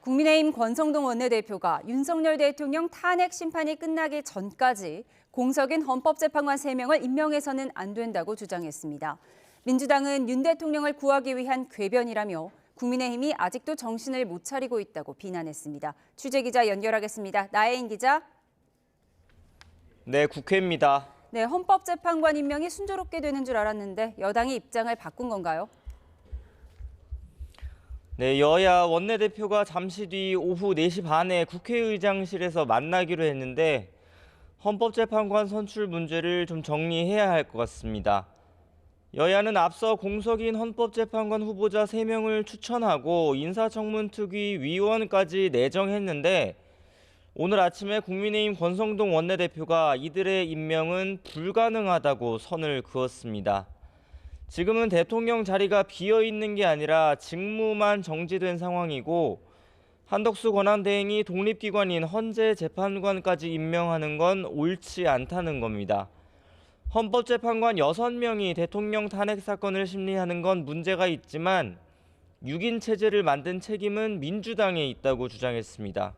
국민의힘 권성동 원내대표가 윤석열 대통령 탄핵 심판이 끝나기 전까지 공석인 헌법재판관 3명을 임명해서는 안 된다고 주장했습니다. 민주당은 윤 대통령을 구하기 위한 궤변이라며 국민의힘이 아직도 정신을 못 차리고 있다고 비난했습니다. 취재기자 연결하겠습니다. 나혜인 기자. 네, 국회입니다. 네, 헌법재판관 임명이 순조롭게 되는 줄 알았는데 여당이 입장을 바꾼 건가요? 네, 여야 원내대표가 잠시 뒤 오후 4시 반에 국회의장실에서 만나기로 했는데 헌법재판관 선출 문제를 좀 정리해야 할 것 같습니다. 여야는 앞서 공석인 헌법재판관 후보자 3명을 추천하고 인사청문특위 위원까지 내정했는데 오늘 아침에 국민의힘 권성동 원내대표가 이들의 임명은 불가능하다고 선을 그었습니다. 지금은 대통령 자리가 비어있는 게 아니라 직무만 정지된 상황이고 한덕수 권한대행이 독립기관인 헌재재판관까지 임명하는 건 옳지 않다는 겁니다. 헌법재판관 6명이 대통령 탄핵 사건을 심리하는 건 문제가 있지만 6인 체제를 만든 책임은 민주당에 있다고 주장했습니다.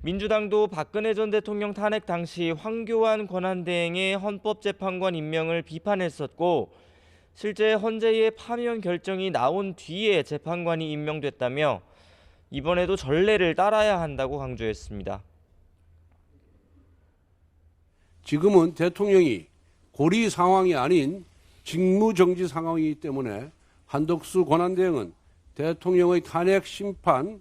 민주당도 박근혜 전 대통령 탄핵 당시 황교안 권한대행의 헌법재판관 임명을 비판했었고 실제 헌재의 파면 결정이 나온 뒤에 재판관이 임명됐다며 이번에도 전례를 따라야 한다고 강조했습니다. 지금은 대통령이 고리 상황이 아닌 직무정지 상황이기 때문에 한덕수 권한대행은 대통령의 탄핵 심판,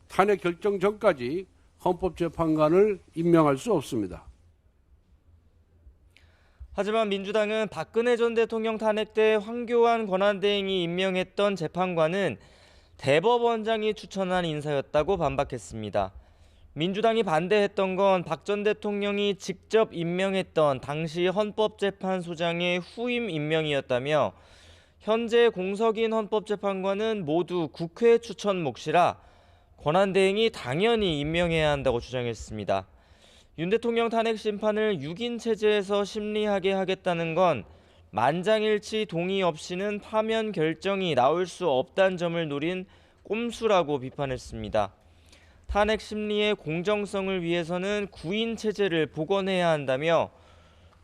탄핵 결정 전까지 헌법재판관을 임명할 수 없습니다. 하지만 민주당은 박근혜 전 대통령 탄핵 때 황교안 권한대행이 임명했던 재판관은 대법원장이 추천한 인사였다고 반박했습니다. 민주당이 반대했던 건 박 전 대통령이 직접 임명했던 당시 헌법재판소장의 후임 임명이었다며 현재 공석인 헌법재판관은 모두 국회 추천 몫이라 권한대행이 당연히 임명해야 한다고 주장했습니다. 윤 대통령 탄핵 심판을 6인 체제에서 심리하게 하겠다는 건 만장일치 동의 없이는 파면 결정이 나올 수 없다는 점을 노린 꼼수라고 비판했습니다. 탄핵 심리의 공정성을 위해서는 9인 체제를 복원해야 한다며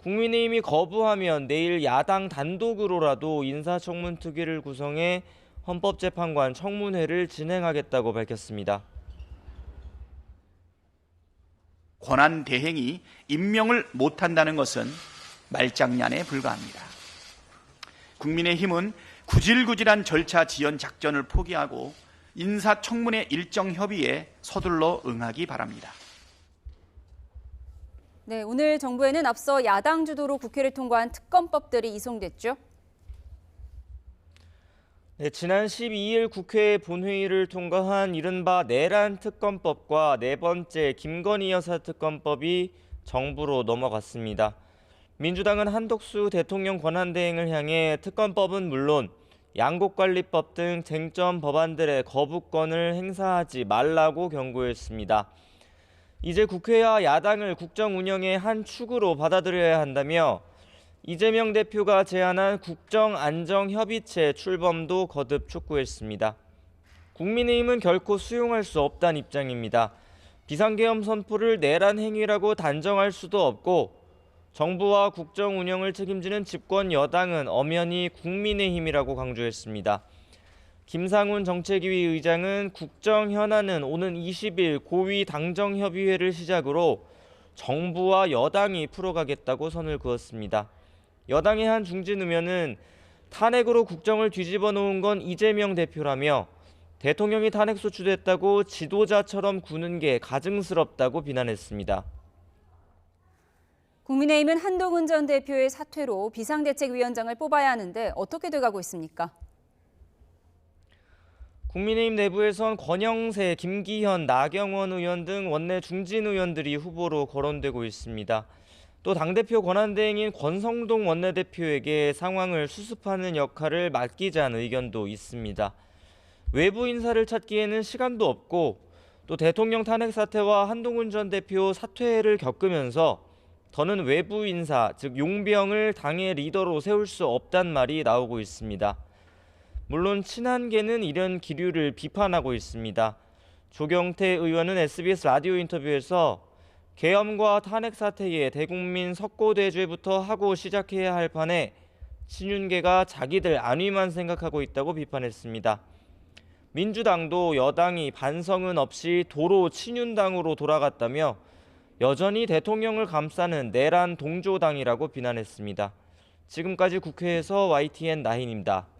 국민의힘이 거부하면 내일 야당 단독으로라도 인사청문특위를 구성해 헌법재판관 청문회를 진행하겠다고 밝혔습니다. 권한대행이 임명을 못한다는 것은 말장난에 불과합니다. 국민의힘은 구질구질한 절차 지연 작전을 포기하고 인사청문회 일정 협의에 서둘러 응하기 바랍니다. 네, 오늘 정부에는 앞서 야당 주도로 국회를 통과한 특검법들이 이송됐죠. 네, 지난 12일 국회 본회의를 통과한 이른바 내란 특검법과 네 번째 김건희 여사 특검법이 정부로 넘어갔습니다. 민주당은 한덕수 대통령 권한대행을 향해 특검법은 물론 양곡관리법 등 쟁점 법안들의 거부권을 행사하지 말라고 경고했습니다. 이제 국회와 야당을 국정 운영의 한 축으로 받아들여야 한다며 이재명 대표가 제안한 국정안정협의체 출범도 거듭 촉구했습니다. 국민의힘은 결코 수용할 수 없다는 입장입니다. 비상계엄 선포를 내란 행위라고 단정할 수도 없고 정부와 국정 운영을 책임지는 집권 여당은 엄연히 국민의힘이라고 강조했습니다. 김상훈 정책위 의장은 국정 현안은 오는 20일 고위 당정협의회를 시작으로 정부와 여당이 풀어가겠다고 선을 그었습니다. 여당의 한 중진 의원은 탄핵으로 국정을 뒤집어 놓은 건 이재명 대표라며 대통령이 탄핵 소추됐다고 지도자처럼 구는 게 가증스럽다고 비난했습니다. 국민의힘은 한동훈 전 대표의 사퇴로 비상대책위원장을 뽑아야 하는데 어떻게 돼가고 있습니까? 국민의힘 내부에선 권영세, 김기현, 나경원 의원 등 원내 중진 의원들이 후보로 거론되고 있습니다. 또 당대표 권한대행인 권성동 원내대표에게 상황을 수습하는 역할을 맡기자는 의견도 있습니다. 외부 인사를 찾기에는 시간도 없고 또 대통령 탄핵 사태와 한동훈 전 대표 사퇴를 겪으면서 더는 외부 인사, 즉 용병을 당의 리더로 세울 수 없단 말이 나오고 있습니다. 물론 친한계는 이런 기류를 비판하고 있습니다. 조경태 의원은 SBS 라디오 인터뷰에서 계엄과 탄핵 사태에 대국민 석고대죄부터 하고 시작해야 할 판에 친윤계가 자기들 안위만 생각하고 있다고 비판했습니다. 민주당도 여당이 반성은 없이 도로 친윤당으로 돌아갔다며 여전히 대통령을 감싸는 내란 동조당이라고 비난했습니다. 지금까지 국회에서 YTN 나인입니다.